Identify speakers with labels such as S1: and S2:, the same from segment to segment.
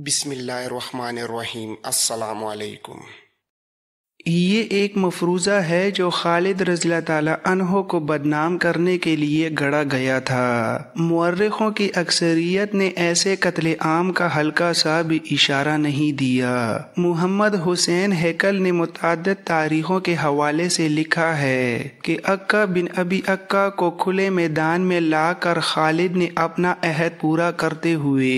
S1: بسم اللہ الرحمن الرحیم۔ السلام علیکم۔
S2: یہ ایک مفروضہ ہے جو خالد رضی اللہ تعالیٰ عنہ کو بدنام کرنے کے لیے گڑھا گیا تھا۔ مورخوں کی اکثریت نے ایسے قتل عام کا ہلکا سا بھی اشارہ نہیں دیا۔ محمد حسین ہیکل نے متعدد تاریخوں کے حوالے سے لکھا ہے کہ عکا بن ابی عکا کو کھلے میدان میں لا کر خالد نے اپنا عہد پورا کرتے ہوئے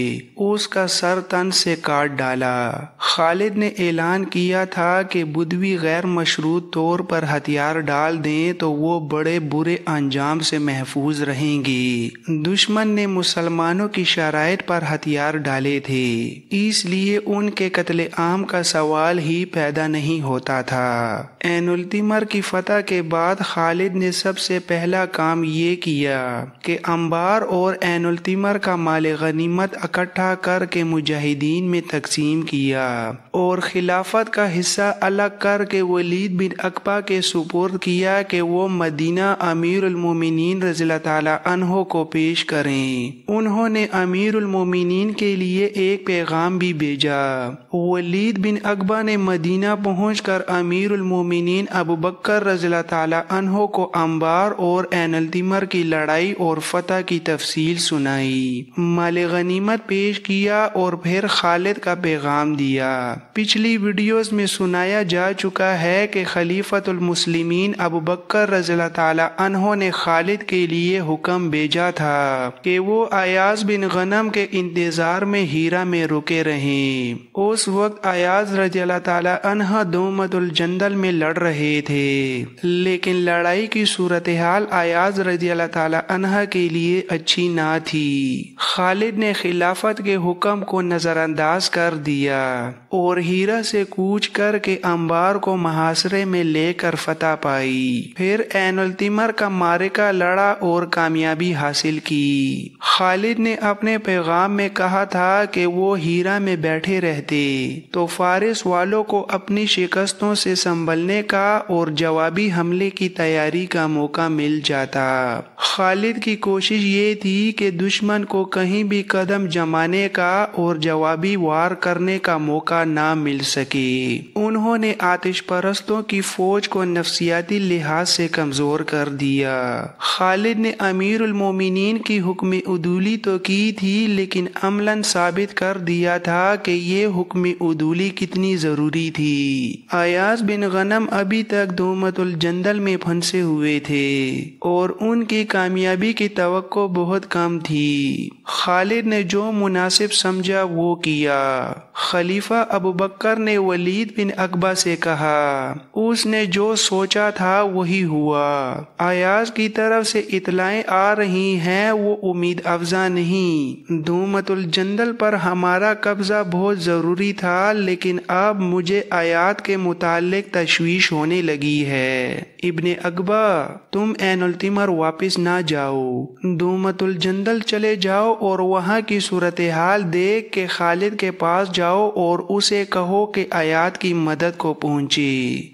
S2: اس کا سر تن سے کاٹ ڈالا۔ خالد نے اعلان کیا تھا کہ بدوی غیر مشروط طور پر ہتھیار ڈال دیں تو وہ بڑے برے انجام سے محفوظ رہیں گے۔ دشمن نے مسلمانوں کی شرائط پر ہتھیار ڈالے تھے، اس لیے ان کے قتل عام کا سوال ہی پیدا نہیں ہوتا تھا۔ عین التمر کی فتح کے بعد خالد نے سب سے پہلا کام یہ کیا کہ انبار اور عین التمر کا مال غنیمت اکٹھا کر کے مجاہدین میں تقسیم کیا اور خلافت کا حصہ الگ کر کے ولید بن عقبہ کے سپرد کیا کہ وہ مدینہ امیر المومنین رضی اللہ تعالی عنہ کو پیش کریں۔ انہوں نے امیر المومنین کے لیے ایک پیغام بھی بھیجا۔ ولید بن عقبہ نے مدینہ پہنچ کر امیر المومنین ابو بکر رضی اللہ تعالی عنہ کو انبار اور عین التمر کی لڑائی اور فتح کی تفصیل سنائی، مال غنیمت پیش کیا اور پھر خالد کا پیغام دیا۔ پچھلی ویڈیوز میں سنایا جا چکا ہے کہ خلیفۃ المسلمین ابو بکر رضی اللہ تعالی عنہ نے خالد کے لیے حکم بھیجا تھا کہ وہ ایاز بن غنم کے انتظار میں ہیرا میں رکے رہیں۔ اس وقت ایاز رضی اللہ تعالی عنہ دومت الجندل میں لڑ رہے تھے، لیکن لڑائی کی صورتحال ایاز رضی اللہ تعالی عنہ کے لیے اچھی نہ تھی۔ خالد نے خلافت کے حکم کو نظر انداز کر دیا اور ہیرا سے کوچ کر کے انبار کو محاصرے میں لے کر فتح پائی، پھر عین التمر کا معرکہ لڑا اور کامیابی حاصل کی۔ خالد نے اپنے پیغام میں کہا تھا کہ وہ ہیرا میں بیٹھے رہتے تو فارس والوں کو اپنی شکستوں سے سنبھلنے کا اور جوابی حملے کی تیاری کا موقع مل جاتا۔ خالد کی کوشش یہ تھی کہ دشمن کو کہیں بھی قدم جمانے کا اور جوابی وار کرنے کا موقع نہ مل سکے۔ انہوں نے آتش پرستوں کی فوج کو نفسیاتی لحاظ سے کمزور کر دیا۔ خالد نے امیر المومنین کی حکم عدولی تو کی تھی، لیکن عملاً ثابت کر دیا تھا کہ یہ حکم عدولی کتنی ضروری تھی۔ ایاز بن غنم ابھی تک دومت الجندل میں پھنسے ہوئے تھے اور ان کی کامیابی کی توقع بہت کم تھی۔ خالد نے جو مناسب سمجھا وہ کیا۔ خلیفہ ابو بکر نے ولید بن عقبہ سے کہا، اس نے جو سوچا تھا وہی ہوا۔ ایاز کی طرف سے اطلاعیں آ رہی ہیں، وہ امید افزا نہیں۔ دومت الجندل پر ہمارا قبضہ بہت ضروری تھا، لیکن اب مجھے آیات کے متعلق تشویش ہونے لگی ہے۔ ابن عقبہ، تم عین التمر واپس نہ جاؤ، دومت الجندل چلے جاؤ اور وہاں کی صورتحال دیکھ کے خالد کے پاس جاؤ اور اسے کہو کہ آیات کی مدد کو پہنچے۔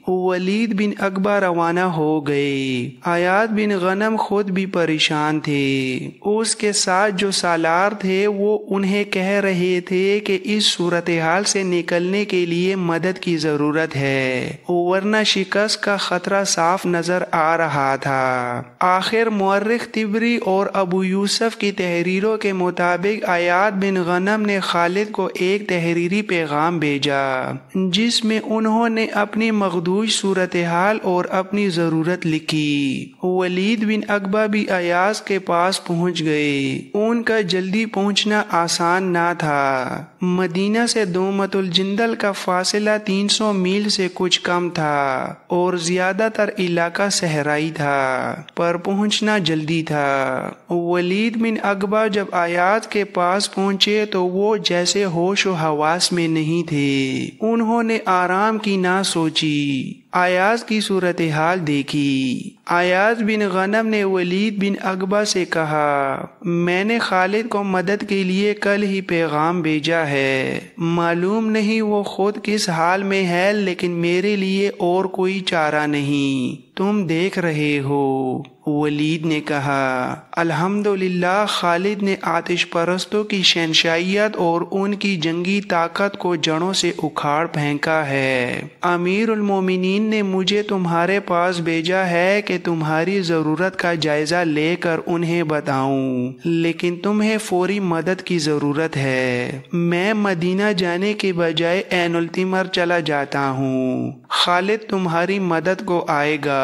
S2: ولید بن عقبہ روانہ ہو گئے۔ ایاز بن غنم خود بھی پریشان تھے۔ اس کے ساتھ جو سالار تھے وہ انہیں کہہ رہے تھے کہ اس صورتحال سے نکلنے کے لیے مدد کی ضرورت ہے، ورنہ شکست کا خطرہ صاف نظر آ رہا تھا۔ آخر مورخ طبری اور ابو یوسف کی تحریروں کے مطابق ایاز بن غنم نے خالد کو ایک تحریری پیغام بھیجا جس میں انہوں نے اپنی مخدوش صورتحال اور اپنی ضرورت لکھی۔ ولید بن عقبہ بھی ایاز کے پاس پہنچ گئے۔ ان کا جلدی پہنچنا آسان نہ تھا۔ مدینہ سے دومت الجندل کا فاصلہ 300 میل سے کچھ کم تھا اور زیادہ تر علاقہ صحرائی تھا، پر پہنچنا جلدی تھا۔ ولید بن عقبہ جب ایاز کے پاس پہنچے تو وہ جیسے ہوش و حواس میں نہیں تھے۔ انہوں نے آرام کی نہ سوچی، ایاز کی صورتحال دیکھی۔ ایاز بن غنم نے ولید بن عقبہ سے کہا، میں نے خالد کو مدد کے لیے کل ہی پیغام بھیجا ہے، معلوم نہیں وہ خود کس حال میں ہے، لیکن میرے لیے اور کوئی چارہ نہیں۔ تم دیکھ رہے ہو۔ ولید نے کہا، الحمدللہ، خالد نے آتش پرستوں کی شہنشائیت اور ان کی جنگی طاقت کو جڑوں سے اکھاڑ پھینکا ہے۔ امیر المومنین نے مجھے تمہارے پاس بھیجا ہے کہ تمہاری ضرورت کا جائزہ لے کر انہیں بتاؤں، لیکن تمہیں فوری مدد کی ضرورت ہے۔ میں مدینہ جانے کے بجائے عین التمر چلا جاتا ہوں، خالد تمہاری مدد کو آئے گا۔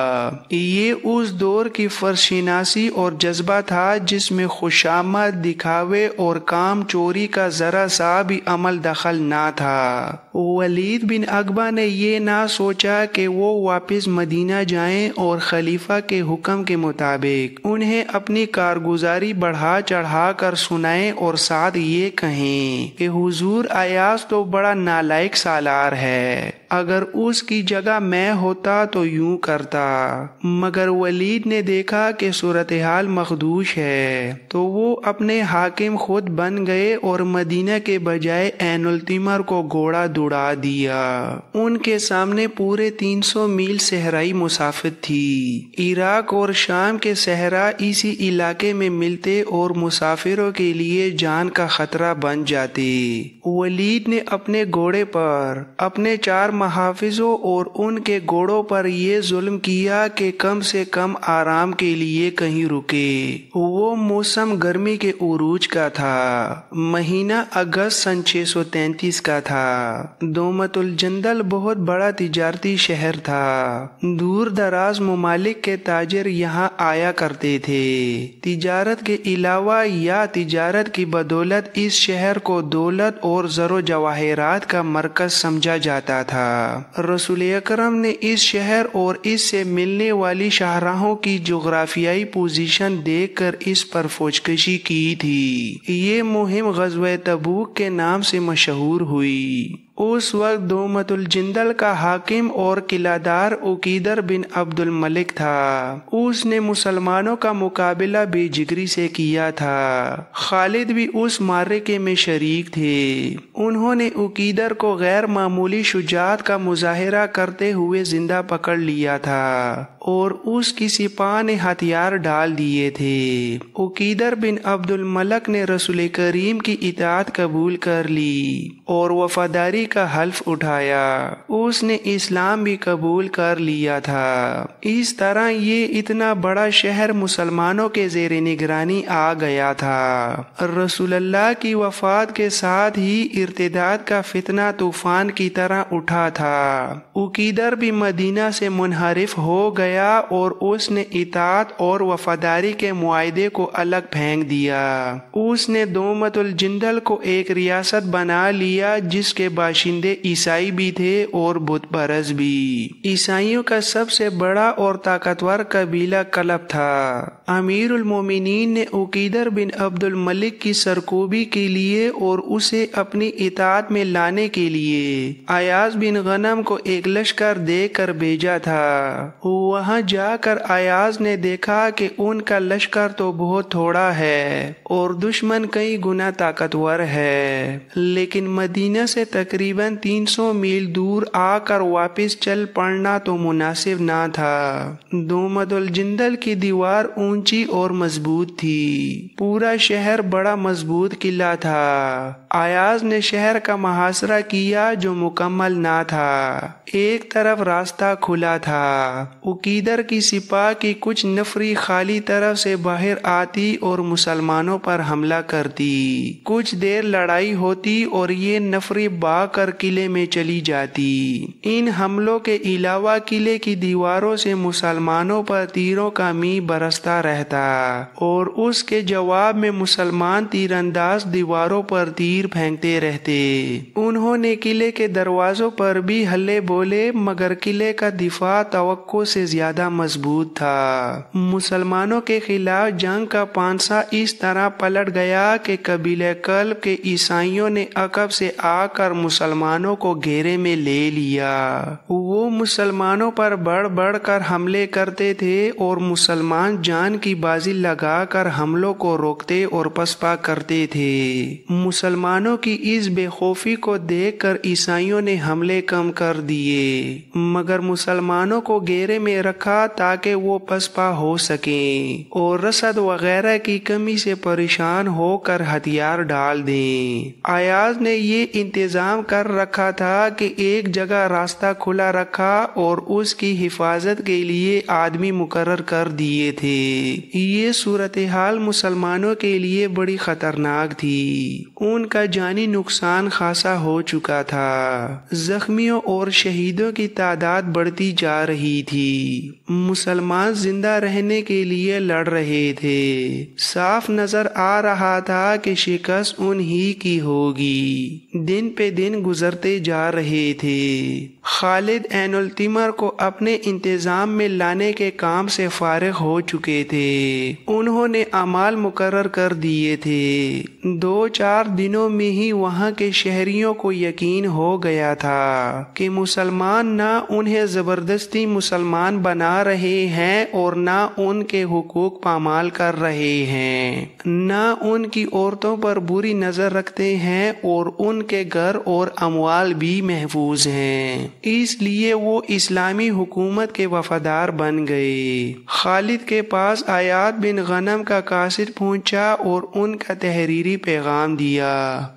S2: یہ اس دور کی فرشیناسی اور جذبہ تھا جس میں خوشامد، دکھاوے اور کام چوری کا ذرا سا بھی عمل دخل نہ تھا۔ ولید بن عقبہ نے یہ نہ سوچا کہ وہ واپس مدینہ جائیں اور خلیفہ کے حکم کے مطابق انہیں اپنی کارگزاری بڑھا چڑھا کر سنائیں اور ساتھ یہ کہیں کہ حضور ایاز تو بڑا نالائق سالار ہے، اگر اس کی جگہ میں ہوتا تو یوں کرتا۔ مگر ولید نے دیکھا کہ صورتحال مخدوش ہے تو وہ اپنے حاکم خود بن گئے اور مدینہ کے بجائے عین التمر کو گھوڑا دوڑا دیا۔ ان کے سامنے پورے 300 میل صحرائی مسافت تھی۔ عراق اور شام کے صحرا اسی علاقے میں ملتے اور مسافروں کے لیے جان کا خطرہ بن جاتے۔ ولید نے اپنے گھوڑے پر اپنے 4 محافظوں اور ان کے گھوڑوں پر یہ ظلم کیا کہ کم سے کم آرام کے لیے کہیں رکے۔ وہ موسم گرمی کے عروج کا تھا، مہینہ اگست سن 633 کا تھا۔ دومت الجندل بہت بڑا تجارتی شہر تھا، دور دراز ممالک کے تاجر یہاں آیا کرتے تھے۔ تجارت کے علاوہ یا تجارت کی بدولت اس شہر کو دولت اور زر و جواہرات کا مرکز سمجھا جاتا تھا۔ رسول اکرم نے اس شہر اور اس سے ملنے والی شاہراہوں کی جغرافیائی پوزیشن دیکھ کر اس پر فوجکشی کی تھی۔ یہ مہم غزوہ تبوک کے نام سے مشہور ہوئی۔ اس وقت دومت الجندل کا حاکم اور قلعہ دار عقیدر بن عبد الملک تھا۔ اس نے مسلمانوں کا مقابلہ بے جگری سے کیا تھا۔ خالد بھی اس معرکے میں شریک تھے۔ انہوں نے عقیدر کو غیر معمولی شجاعت کا مظاہرہ کرتے ہوئے زندہ پکڑ لیا تھا اور اس کی سپاہ نے ہتھیار ڈال دیے تھے۔ عقیدر بن عبد الملک نے رسول کریم کی اطاعت قبول کر لی اور وفاداری کا حلف اٹھایا۔ اس نے اسلام بھی قبول کر لیا تھا۔ اس طرح یہ اتنا بڑا شہر مسلمانوں کے زیر نگرانی آ گیا تھا۔ رسول اللہ کی وفات کے ساتھ ہی ارتداد کا فتنہ طوفان کی طرح اٹھا تھا۔ عقیدر بھی مدینہ سے منحرف ہو گیا اور اس نے اطاعت اور وفاداری کے معاہدے کو الگ پھینک دیا۔ اس نے دومت الجندل کو ایک ریاست بنا لیا جس کے باشندے عیسائی بھی تھے اور بت پرست بھی۔ عیسائیوں کا سب سے بڑا اور طاقتور قبیلہ کلب تھا۔ امیر المومنین نے عقیدر بن عبد الملک کی سرکوبی کے لیے اور اسے اپنی اطاعت میں لانے کے لیے ایاز بن غنم کو ایک لشکر دے کر بھیجا تھا۔ وہاں جا کر ایاز نے دیکھا کہ ان کا لشکر تو بہت تھوڑا ہے اور دشمن کئی گنا طاقتور ہے، لیکن مدینہ سے تقریباً 300 میل دور آ کر واپس چل پڑنا تو مناسب نہ تھا۔ دومت الجندل کی دیوار اونچی اور مضبوط تھی، پورا شہر بڑا مضبوط قلعہ تھا۔ ایاز نے شہر کا محاصرہ کیا جو مکمل نہ تھا۔ ایک طرف راستہ کھلا تھا، عقیدر کی سپاہ کی کچھ نفری خالی طرف سے باہر آتی اور مسلمانوں پر حملہ کرتی۔ کچھ دیر لڑائی ہوتی اور یہ نفری بھاگ کر قلعے میں چلی جاتی۔ ان حملوں کے علاوہ قلعے کی دیواروں سے مسلمانوں پر تیروں کا می برستا رہتا اور اس کے جواب میں مسلمان تیر انداز دیواروں پر تیر پھینکتے رہتے۔ انہوں نے قلعے کے دروازوں پر بھی ہلے بولے مگر قلعے کا دفاع توقع سے زیادہ مضبوط تھا۔ مسلمانوں کے خلاف جنگ کا پانسا اس طرح پلٹ گیا کہ قبیلہ کلب کے عیسائیوں نے عقب سے آ کر مسلمانوں کو گھیرے میں لے لیا۔ وہ مسلمانوں پر بڑھ بڑھ کر حملے کرتے تھے اور مسلمان جان کی بازی لگا کر حملوں کو روکتے اور پسپا کرتے تھے۔ مسلمانوں کی اس بے خوفی کو دیکھ کر عیسائیوں نے حملے کم کر دیے، مگر مسلمانوں کو گھیرے میں رکھا تاکہ وہ پسپا ہو سکیں اور رسد وغیرہ کی کمی سے پریشان ہو کر ہتھیار ڈال دیں۔ ایاز نے یہ انتظام کر رکھا تھا کہ ایک جگہ راستہ کھلا رکھا اور اس کی حفاظت کے لیے آدمی مقرر کر دیے تھے۔ یہ صورتحال مسلمانوں کے لیے بڑی خطرناک تھی۔ ان کا جانی نقصان خاصا ہو چکا تھا۔ زخمیوں اور شہیدوں کی تعداد بڑھتی جا رہی تھی۔ مسلمان زندہ رہنے کے لیے لڑ رہے تھے۔ صاف نظر آ رہا تھا کہ شکست انہی کی ہوگی۔ دن پہ دن گزرتے جا رہے تھے۔ خالد عین التمر کو اپنے انتظام میں لانے کے کام سے فارغ ہو چکے تھے۔ انہوں نے اعمال مقرر کر دیے تھے۔ 2-4 دنوں میں ہی وہاں کے شہریوں کو یقین ہو گیا تھا کہ مسلمان نہ انہیں زبردستی مسلمان بنا رہے ہیں اور نہ ان کے حقوق پامال کر رہے ہیں، نہ ان کی عورتوں پر بری نظر رکھتے ہیں اور ان کے گھر اور اموال بھی محفوظ ہیں۔ اس لیے وہ اسلامی حکومت کے وفادار بن گئے۔ خالد کے پاس ایاز بن غنم کا قاصد پہنچا اور ان کا تحریری پیغام دیا۔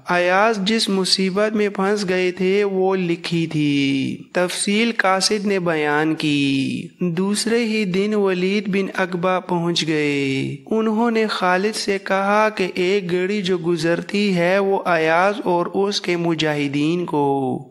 S2: ایاز جس مصیبت میں پھنس گئے تھے وہ لکھی تھی۔ تفصیل قاصد نے بیان کی۔ دوسرے ہی دن ولید بن عقبہ پہنچ گئے۔ انہوں نے خالد سے کہا کہ ایک گڑی جو گزرتی ہے وہ ایاز اور اس کے مجاہدین کو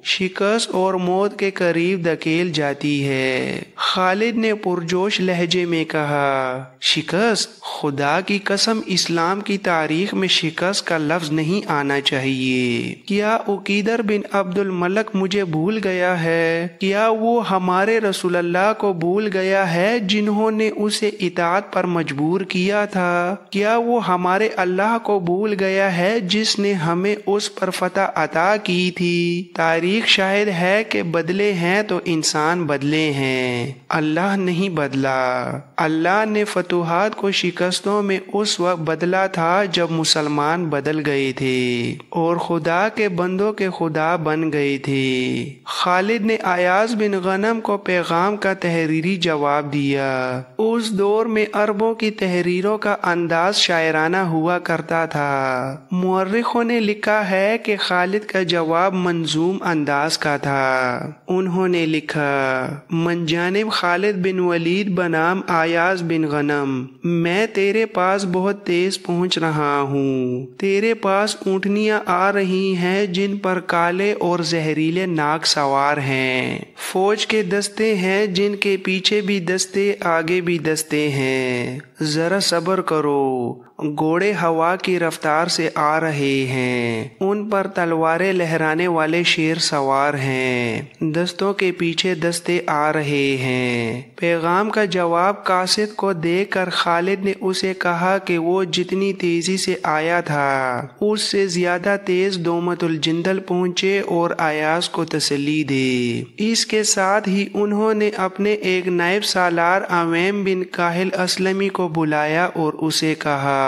S2: شکست اور موت کے قریب دھکیل جاتی ہے۔ خالد نے پرجوش لہجے میں کہا، شکست؟ خدا کی قسم اسلام کی تاریخ میں شکست کا لفظ نہیں آنا چاہیے۔ کیا عقیدر بن عبد الملک مجھے بھول گیا ہے؟ کیا وہ ہمارے رسول اللہ کو بھول گیا ہے جنہوں نے اسے اطاعت پر مجبور کیا تھا؟ کیا وہ ہمارے اللہ کو بھول گیا ہے جس نے ہمیں اس پر فتح عطا کی تھی؟ تاریخ شاہد ہے کہ بدلے ہیں تو انسان بدلے ہیں، اللہ نہیں بدلا۔ اللہ نے فتوحات کو شکستوں میں اس وقت بدلا تھا جب مسلمان بدل گئے تھے اور خدا کے بندوں کے خدا بن گئے تھے۔ خالد نے ایاز بن غنم کو پیغام کا تحریری جواب دیا۔ اس دور میں عربوں کی تحریروں کا انداز شاعرانہ ہوا کرتا تھا۔ مورخوں نے لکھا ہے کہ خالد کا جواب منظوم انداز کا تھا۔ انہوں نے لکھا، من جانب خالد بن ولید بنام ایاز بن غنم، میں تیرے پاس بہت تیز پہنچ رہا ہوں۔ تیرے پاس اونٹنیاں آ رہی ہیں جن پر کالے اور زہریلے ناگ سوار ہیں، فوج کے دستے ہیں جن کے پیچھے بھی دستے آگے بھی دستے ہیں، ذرا صبر کرو، گھوڑے ہوا کی رفتار سے آ رہے ہیں، ان پر تلواریں لہرانے والے شیر سوار ہیں، دستوں کے پیچھے دستے آ رہے ہیں۔ پیغام کا جواب قاصد کو دے کر خالد نے اسے کہا کہ وہ جتنی تیزی سے آیا تھا اس سے زیادہ تیز دومت الجندل پہنچے اور ایاز کو تسلی دے۔ اس کے ساتھ ہی انہوں نے اپنے ایک نائب سالار عویم بن کاہل اسلمی کو بلایا اور اسے کہا،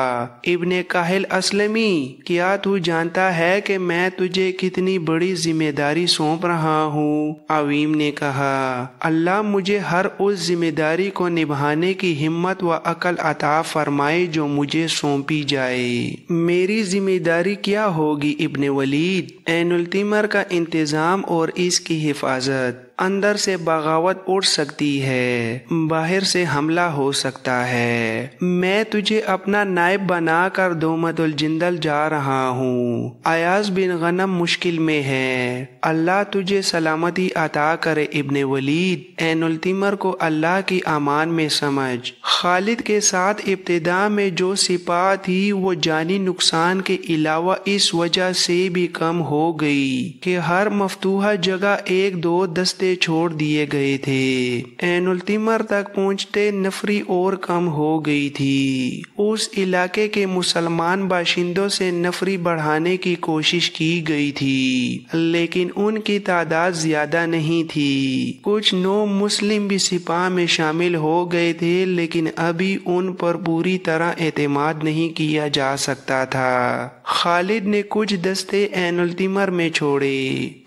S2: ابن کاہل اسلمی، کیا تو جانتا ہے کہ میں تجھے کتنی بڑی ذمہ داری سونپ رہا ہوں؟ عویم نے کہا، اللہ مجھے ہر اس ذمہ داری کو نبھانے کی ہمت و عقل عطا فرمائے جو مجھے سونپی جائے۔ میری ذمہ داری کیا ہوگی ابن ولید؟ عین التمر کا انتظام اور اس کی حفاظت۔ اندر سے بغاوت اٹھ سکتی ہے، باہر سے حملہ ہو سکتا ہے۔ میں تجھے اپنا نائب بنا کر دومت الجندل جا رہا ہوں۔ ایاز بن غنم مشکل میں ہے، اللہ تجھے سلامتی عطا کرے ابن ولید۔ عین التمر کو اللہ کی امان میں سمجھ۔ خالد کے ساتھ ابتدا میں جو سپاہ تھی وہ جانی نقصان کے علاوہ اس وجہ سے بھی کم ہو گئی کہ ہر مفتوحہ جگہ ایک دو دستے چھوڑ دیے گئے تھے۔ عین التمر تک پہنچتے نفری اور کم ہو گئی تھی۔ اس علاقے کے مسلمان باشندوں سے نفری بڑھانے کی کوشش کی گئی تھی لیکن ان کی تعداد زیادہ نہیں تھی۔ کچھ نو مسلم بھی سپاہ میں شامل ہو گئے تھے لیکن ابھی ان پر پوری طرح اعتماد نہیں کیا جا سکتا تھا۔ خالد نے کچھ دستے عین التمر میں چھوڑے،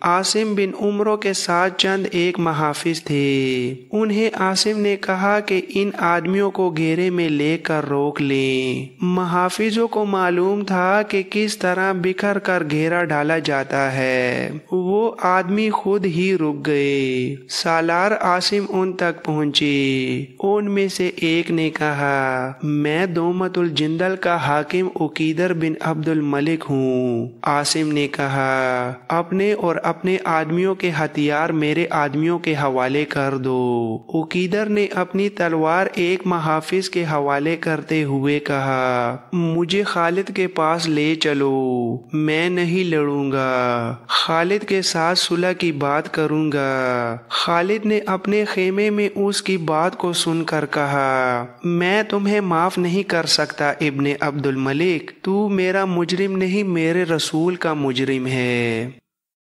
S2: عاصم بن عمرو کے ساتھ چند ایک محافظ تھے۔ انہیں عاصم نے کہا کہ ان آدمیوں کو گھیرے میں لے کر روک لیں۔ محافظوں کو معلوم تھا کہ کس طرح بکھر کر گھیرا ڈالا جاتا ہے۔ وہ آدمی خود ہی رک گئے۔ سالار عاصم ان تک پہنچے۔ ان میں سے ایک نے کہا، میں دومت الجندل کا حاکم عقیدر بن عبد الملک ہوں۔ عاصم نے کہا، اپنے اور اپنے آدمیوں کے ہتھیار میرے آدمیوں کے حوالے کر دو۔ عقیدر نے اپنی تلوار ایک محافظ کے حوالے کرتے ہوئے کہا، مجھے خالد کے پاس لے چلو، میں نہیں لڑوں گا، خالد کے ساتھ صلح کی بات کروں گا۔ خالد نے اپنے خیمے میں اس کی بات کو سن کر کہا، میں تمہیں معاف نہیں کر سکتا ابن عبد الملک، تو میرا مجرم نہیں، میرے رسول کا مجرم ہے۔